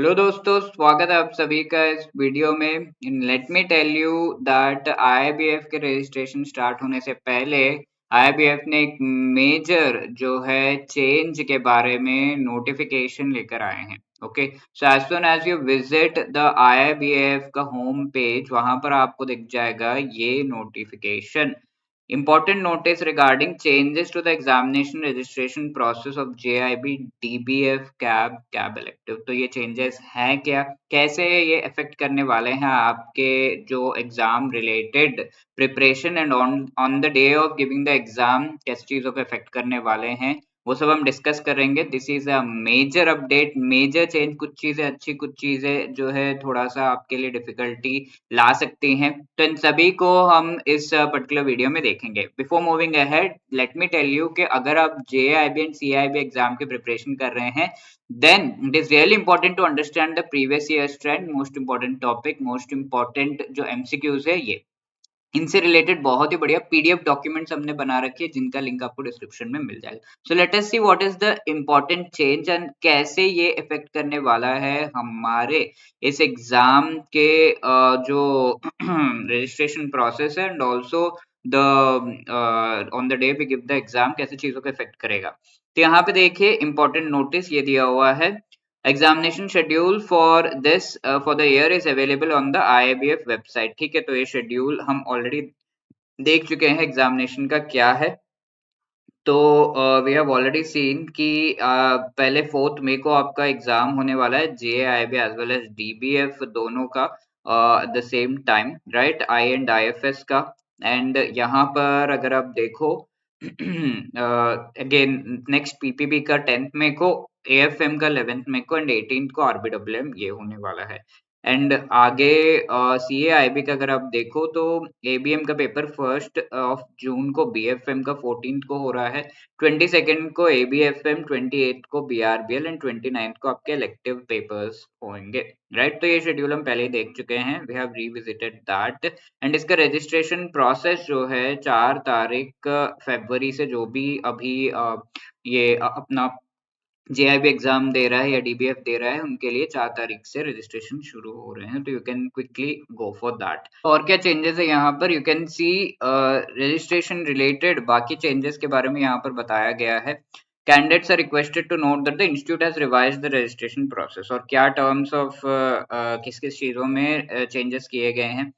Hello दोस्तों, स्वागत है आप सभी का इस वीडियो में। Let me tell you that IIBF के रजिस्ट्रेशन स्टार्ट होने से पहले आईआईबीएफ ने एक मेजर जो है चेंज के बारे में नोटिफिकेशन लेकर आए हैं। Okay, so as soon as you visit the IIBF का होम पेज, वहां पर आपको दिख जाएगा ये notification. Important notice regarding changes to the examination registration process of JIB DBF CAB elective। तो ये changes हैं क्या, कैसे ये affect करने वाले हैं आपके जो exam related preparation and on the day of giving the exam कैसी चीजों को affect करने वाले हैं, वो सब हम डिस्कस करेंगे। This is a major update, major change. कुछ चीजें अच्छी, कुछ चीजें जो है थोड़ा सा आपके लिए डिफिकल्टी ला सकती हैं, तो इन सभी को हम इस पर्टिकुलर वीडियो में देखेंगे। Before moving ahead, let me tell you कि अगर आप जेआईबी एंड सीआईबी एग्जाम की प्रिपरेशन कर रहे हैं, then it is really important to understand the previous year trend, most important topic, most important जो एमसीक्यूज है ये। इनसे रिलेटेड बहुत ही बढ़िया पीडीएफ डॉक्यूमेंट्स हमने बना रखी है, जिनका लिंक आपको डिस्क्रिप्शन में मिल जाएगा। So let us see what is the important change and कैसे ये इफेक्ट करने वाला है हमारे इस एग्जाम के जो रजिस्ट्रेशन प्रोसेस है, and also the on the day we give the exam, कैसे चीजों को इफेक्ट करेगा। तो यहाँ पे देखिए इंपॉर्टेंट नोटिस ये दिया हुआ है। Examination schedule for this for the year is available on the IIBF website. ठीक है, तो ये शेड्यूल हम ऑलरेडी देख चुके हैं एग्जामिनेशन का क्या है। तो वी हैव ऑलरेडी सीन कि पहले 4 मई को आपका एग्जाम होने वाला है, JAIIB as well as DBF दोनों का at the same time, right, I and IFS का। एंड यहाँ पर अगर आप देखो अगेन नेक्स्ट पीपीबी का 10th मई को, एएफएम का 11th मई को, एंड 18th को आरबीडब्ल्यूएम ये होने वाला है। एंड आगे सीएआईबी का अगर आप देखो तो एबीएम का पेपर 1st ऑफ जून को, बीएफएम का 14th को हो रहा है, 22nd को एबीएफएम, 28th को बीआरबीएल, एंड 29th को आपके इलेक्टिव पेपर्स होंगे, राइट। तो ये शेड्यूल हम पहले ही देख चुके हैं, we have revisited that. And इसका रजिस्ट्रेशन प्रोसेस जो है 4 तारीख फरवरी से, जो भी अभी ये अपना जेआईबी एग्जाम दे रहा है या डीबीएफ दे रहा है, उनके लिए 4 तारीख से रजिस्ट्रेशन शुरू हो रहे हैं, तो you can quickly go for that. और क्या चेंजेस है यहाँ पर, you can see registration related बाकी चेंजेस के बारे में यहाँ पर बताया गया है। Candidates are requested to note that the institute has revised the registration process. और क्या टर्म्स ऑफ किस किस चीजों में चेंजेस किए गए हैं,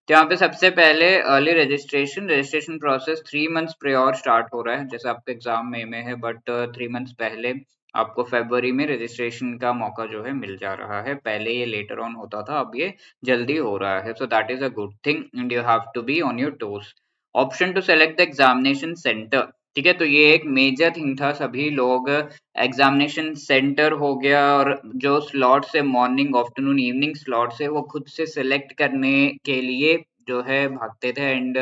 तो यहाँ पे सबसे पहले early registration, registration process 3 months prior start हो रहा है। जैसे आपका एग्जाम मई में है, बट 3 मंथ्स पहले आपको फरवरी में रजिस्ट्रेशन का मौका जो है मिल जा रहा है। पहले ये लेटर ऑन होता था, अब ये जल्दी हो रहा है, so that is a good thing and you have to be on your toes. Option to select the examination centre, ठीक है, तो ये एक मेजर थिंग था। सभी लोग एग्जामिनेशन सेंटर हो गया और जो स्लॉट्स है, मॉर्निंग आफ्टरनून इवनिंग स्लॉट्स है, वो खुद से सेलेक्ट करने के लिए जो है भागते थे, एंड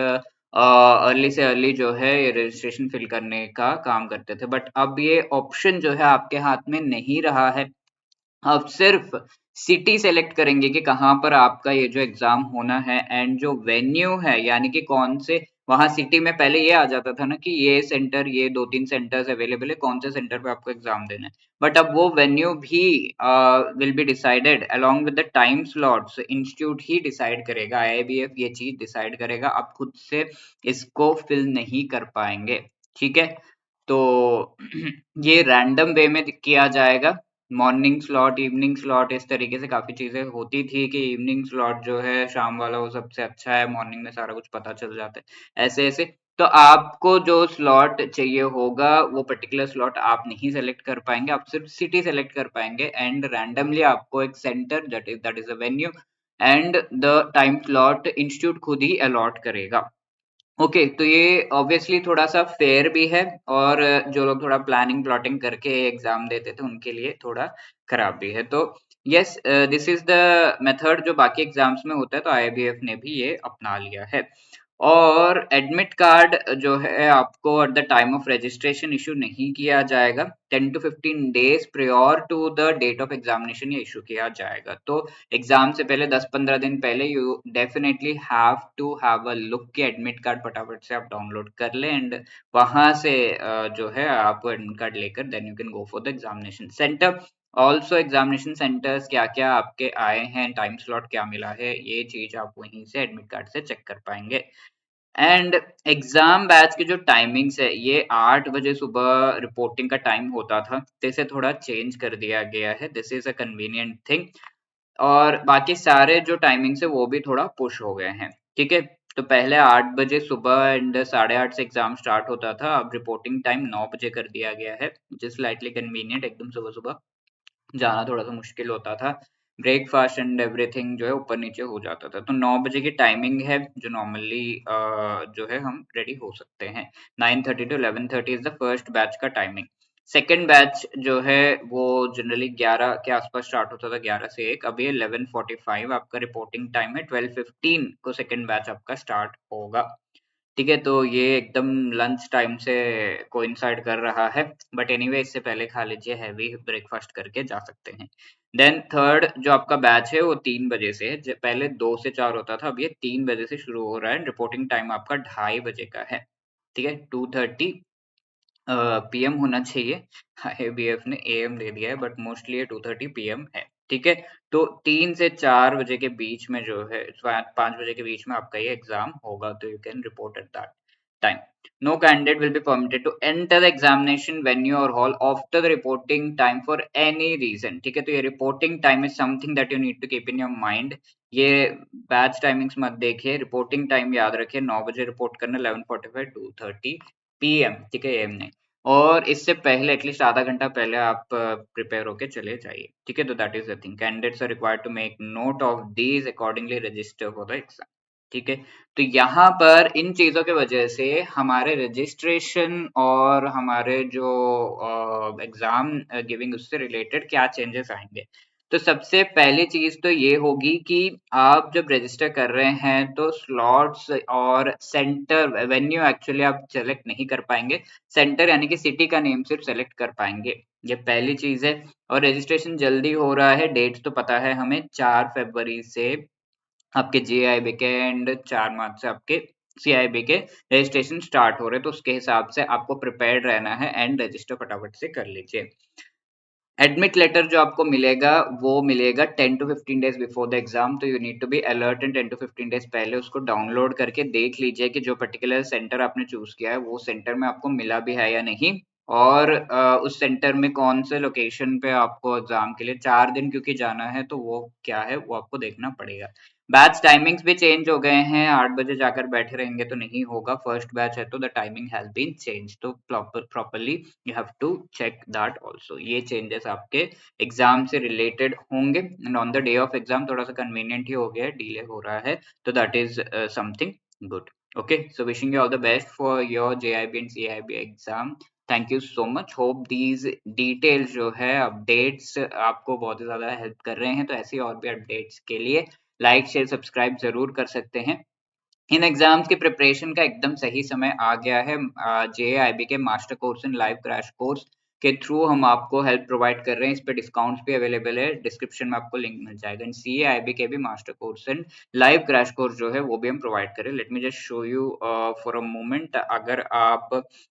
अर्ली से अर्ली जो है ये रजिस्ट्रेशन फिल करने का काम करते थे। बट अब ये ऑप्शन जो है आपके हाथ में नहीं रहा है। आप सिर्फ सिटी सेलेक्ट करेंगे कि कहाँ पर आपका ये जो एग्जाम होना है, एंड जो वेन्यू है यानी कि कौन से, वहां सिटी में पहले ये आ जाता था ना कि ये सेंटर, ये 2-3 सेंटर्स अवेलेबल है, कौन से सेंटर पे आपको एग्जाम देना है। बट अब वो वेन्यू भी will be decided along with the time slots, institute he decide करेगा, आईआईबीएफ ये चीज डिसाइड करेगा, आप खुद से इसको फिल नहीं कर पाएंगे। ठीक है, तो ये रैंडम वे में किया जाएगा। मॉर्निंग स्लॉट, इवनिंग स्लॉट, इस तरीके से काफी चीजें होती थी कि इवनिंग स्लॉट जो है शाम वाला वो सबसे अच्छा है, मॉर्निंग में सारा कुछ पता चल जाता है, ऐसे ऐसे। तो आपको जो स्लॉट चाहिए होगा वो पर्टिकुलर स्लॉट आप नहीं सेलेक्ट कर पाएंगे, आप सिर्फ सिटी सेलेक्ट कर पाएंगे, एंड रैंडमली आपको एक centre, that is a venue, and the time slot institute खुद ही अलॉट करेगा। ओके, तो ये ऑब्वियसली थोड़ा सा फेयर भी है, और जो लोग थोड़ा प्लानिंग प्लॉटिंग करके एग्जाम देते थे उनके लिए थोड़ा खराब भी है। तो yes, this is the method जो बाकी एग्जाम्स में होता है, तो आईआईबीएफ ने भी ये अपना लिया है। और एडमिट कार्ड जो है आपको at the time of registration issue नहीं किया जाएगा, 10 to 15 days prior to the date of examination ये इशू किया जाएगा। तो एग्जाम से पहले 10-15 दिन पहले you definitely have to have a look कि एडमिट कार्ड फटाफट से आप डाउनलोड कर लें, एंड वहां से जो है आप एडमिट कार्ड लेकर then you can go for the examination centre. Also examination centres क्या-क्या आपके आए हैं, टाइम स्लॉट क्या मिला है, ये चीज़ आप वहीं से एडमिट कार्ड से चेक कर पाएँगे। एंड एग्ज़ाम बैच की जो टाइमिंग्स है, ये 8 बजे सुबह रिपोर्टिंग का टाइम होता था, तो इसे थोड़ा चेंज कर दिया गया है। This is a convenient thing. और बाकी सारे जो टाइमिंग्स है वो भी थोड़ा पुश हो गए हैं, ठीक है? तो पहले 8 बजे सुबह एंड 8:30 से एग्ज़ाम स्टार्ट होता था, अब रिपोर्टिंग टाइम 9 बजे कर दिया गया है, व्हिच इज़ स्लाइटली कन्वीनिएंट। एकदम सुबह-सुबह जाना थोड़ा-सा मुश्किल होता था। ब्रेकफ़ास्ट एंड एवरीथिंग जो है ऊपर-नीचे हो जाता था। तो 9 बजे की टाइमिंग है जो नॉर्मली जो है हम रेडी हो सकते हैं। 9:30 to 11:30 is the first batch का टाइमिंग। सेकंड बैच जो है वो जनरली 11 के आस-पास स्टार्ट होता था, 11 से 1। अब ये 11:45 आपका रिपोर्टिंग टाइम है, 12:15 को सेकंड बैच आपका स्टार्ट होगा। ठीक है, तो ये एकदम लंच टाइम से कोइंसाइड कर रहा है, बट एनीवे इससे पहले खा लीजिए, हैवी ब्रेकफास्ट करके जा सकते हैं। देन थर्ड जो आपका बैच है वो 3 बजे से है, पहले 2 से 4 होता था, अब ये 3 बजे से शुरू हो रहा है। रिपोर्टिंग टाइम आपका 2:30 बजे का है, ठीक है, 2:30 पीएम होना चाहिए। आईबीएफ ने एएम दे दिया है, बट मोस्टली ये 2:30 पीएम है, ठीक है। तो 3 से 4 बजे के बीच में जो है 5 बजे के बीच में आपका ये एग्जाम होगा, तो you can report at that time. No candidate will be permitted to enter the examination venue or hall after the reporting time for any reason. ठीक है, तो ये reporting time is something that you need to keep in your mind. ये batch timings मत देखिए, reporting time याद रखिए, 9 बजे रिपोर्ट करना, 11:45 2:30 पीएम, ठीक है, एएम नहीं। और इससे पहले एटलीस्ट आधा घंटा पहले आप प्रिपेयर होके चले जाइए, ठीक है। तो that is the thing, candidates are required to make note of these accordingly register for the exam, ठीक है। तो यहाँ पर इन चीज़ों की वजह से हमारे रजिस्ट्रेशन और हमारे जो एग्ज़ाम गिविंग उससे रिलेटेड क्या चेंजेस आएँगे। तो सबसे पहली चीज़ तो ये होगी कि आप जब रजिस्टर कर रहे हैं तो स्लॉट्स और सेंटर वेन्यू एक्चुअली आप सेलेक्ट नहीं कर पाएँगे। सेंटर यानी कि सिटी का नेम सिर्फ सेलेक्ट कर पाएँगे, ये पहली चीज़ है। और रजिस्ट्रेशन जल्दी हो रहा है, डेट तो पता है हमें 4 फरवरी से आपके जेआईबी के एंड 4 मार्च से आपके सीआईबी के रजिस्ट्रेशन स्टार्ट हो रहे हैं, तो उसके हिसाब से आपको प्रिपेयर्ड रहना है एंड रजिस्टर फटाफट से कर लीजिए। एडमिट लेटर जो आपको मिलेगा वो मिलेगा 10 to 15 days before the exam, तो you need to be alert and 10 to 15 days पहले उसको डाउनलोड करके देख लीजिए कि जो पर्टिकुलर सेंटर आपने चूज किया है वो सेंटर में आपको मिला भी है या नहीं, और उस सेंटर में कौन से लोकेशन पे आपको एग्जाम के लिए 4 दिन क्योंकि जाना है, तो वो क्या है वो आपको देखना पड़ेगा। बैच टाइमिंग्स भी चेंज हो गए हैं, 8 बजे जाकर बैठे रहेंगे तो नहीं होगा, फर्स्ट बैच है तो the timing has been change, तो properly you have to check that also. ये चेंजेस आपके एग्जाम से रिलेटेड होंगे and on the day of exam थोड़ा सा कन्वीनियंट ही हो गया है, डिले हो रहा है, तो that is something good. Okay, so wishing you all the best for your JIB and CAIIB exam. Thank you so much, hope these details जो है अपडेट्स आपको बहुत ही ज्यादा हेल्प कर रहे हैं। तो ऐसी और भी अपडेट्स के लिए लाइक शेयर सब्सक्राइब जरूर कर सकते हैं। इन एग्जाम्स की प्रिपरेशन का एकदम सही समय आ गया है। जेआईबी के master course and live crash course के थ्रू हम आपको हेल्प प्रोवाइड कर रहे हैं, इस पे डिस्काउंट्स भी अवेलेबल है, डिस्क्रिप्शन में आपको लिंक मिल जाएगा। एंड सीएआईबी के भी master course and live crash course जो है वो भी हम प्रोवाइड करें। Let me just show you for a moment, अगर आप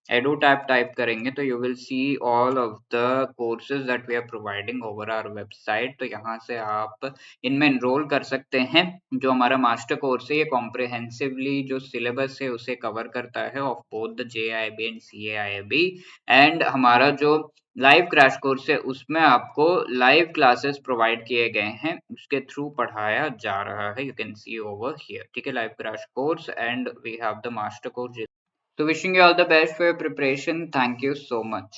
एडोटैप टाइप करेंगे तो you will see all of the courses that we are providing over our website, तो यहाँ से आप इनमें एनरोल कर सकते हैं। जो हमारा मास्टर कोर्स है ये कॉम्प्रिहेंसिवली जो सिलेबस है उसे कवर करता है of both the JAIIB and CAIIB. And हमारा जो लाइव क्रैश कोर्स है उसमें आपको लाइव क्लासेस प्रोवाइड किए गए हैं, उसके थ्रू पढ़ाया जा रहा है, you can see over here, ठीक है, live crash course and we have the master course. So wishing you all the best for your preparation. Thank you so much.